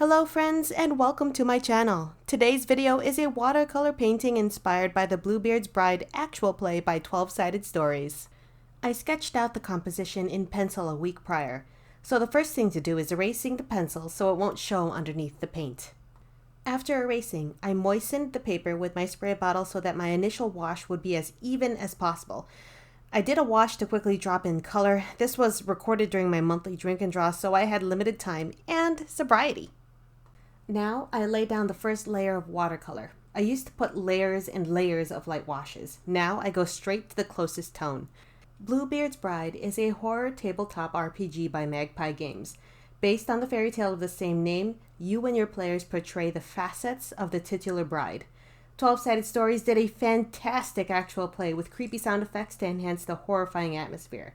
Hello friends and welcome to my channel. Today's video is a watercolor painting inspired by the Bluebeard's Bride actual play by 12-Sided Stories. I sketched out the composition in pencil a week prior, so the first thing to do is erasing the pencil so it won't show underneath the paint. After erasing, I moistened the paper with my spray bottle so that my initial wash would be as even as possible. I did a wash to quickly drop in color. This was recorded during my monthly drink and draw, so I had limited time and sobriety. Now I lay down the first layer of watercolor. I used to put layers and layers of light washes. Now I go straight to the closest tone. Bluebeard's Bride is a horror tabletop RPG by Magpie Games. Based on the fairy tale of the same name, you and your players portray the facets of the titular bride. 12-Sided Stories did a fantastic actual play with creepy sound effects to enhance the horrifying atmosphere.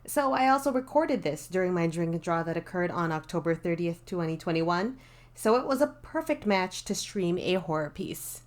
So I also recorded this during my drink and draw that occurred on October 30th, 2021, so it was a perfect match to stream a horror piece.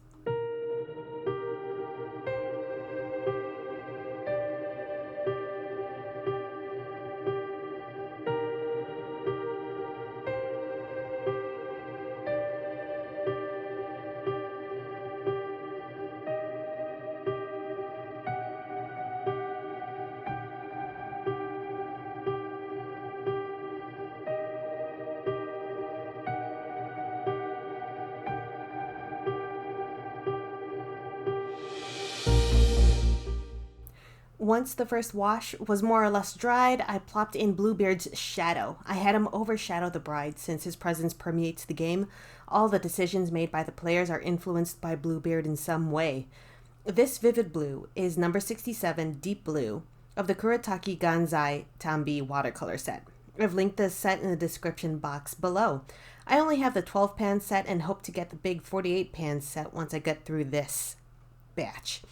Once the first wash was more or less dried, I plopped in Bluebeard's shadow. I had him overshadow the bride since his presence permeates the game. All the decisions made by the players are influenced by Bluebeard in some way. This vivid blue is number 67 Deep Blue of the Kuretake Ganzai Tambi watercolor set. I've linked the set in the description box below. I only have the 12-pan set and hope to get the big 48-pan set once I get through this batch.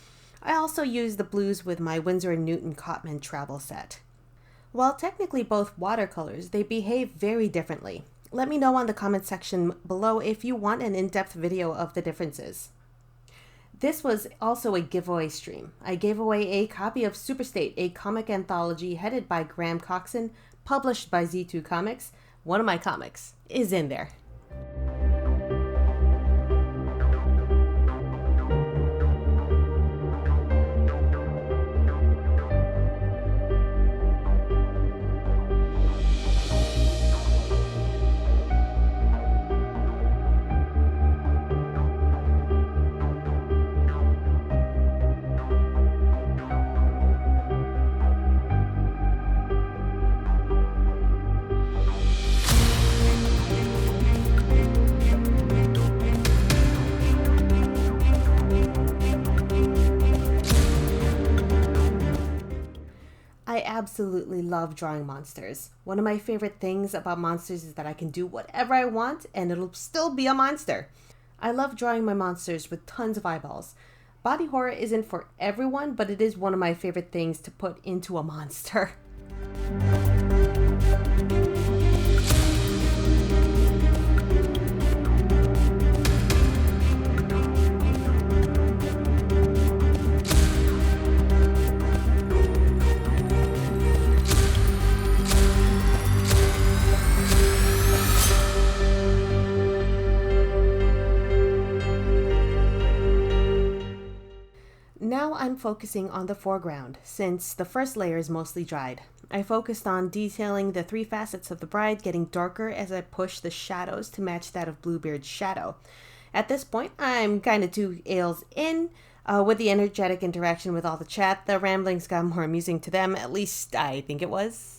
I also use the blues with my Winsor & Newton Cotman travel set. While technically both watercolors, they behave very differently. Let me know on the comment section below if you want an in-depth video of the differences. This was also a giveaway stream. I gave away a copy of Superstate, a comic anthology headed by Graham Coxon, published by Z2 Comics. One of my comics is in there. I absolutely love drawing monsters. One of my favorite things about monsters is that I can do whatever I want and it'll still be a monster. I love drawing my monsters with tons of eyeballs. Body horror isn't for everyone, but it is one of my favorite things to put into a monster. Now I'm focusing on the foreground, since the first layer is mostly dried. I focused on detailing the three facets of the bride, getting darker as I push the shadows to match that of Bluebeard's shadow. At this point, I'm kind of 2 ales in. With the energetic interaction with all the chat, the ramblings got more amusing to them, at least I think it was.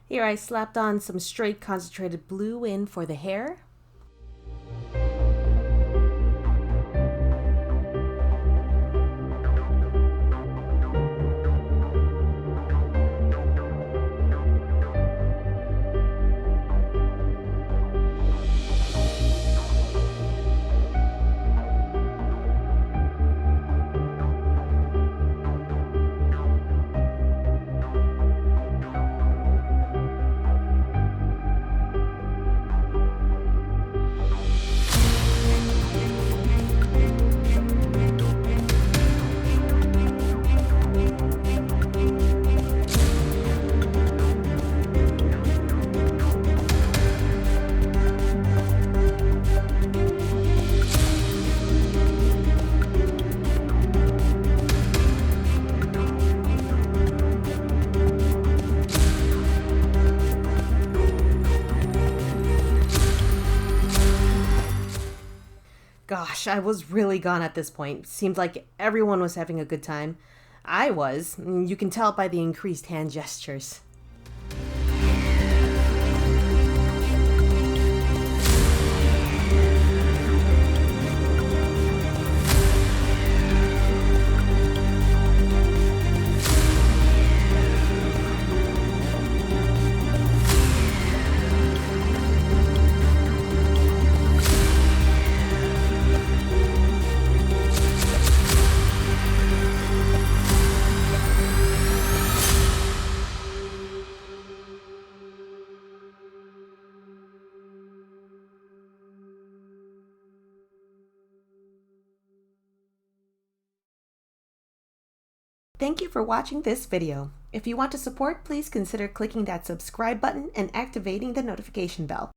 Here I slapped on some straight concentrated blue in for the hair. Gosh, I was really gone at this point. Seemed like everyone was having a good time. I was. You can tell by the increased hand gestures. Thank you for watching this video. If you want to support, please consider clicking that subscribe button and activating the notification bell.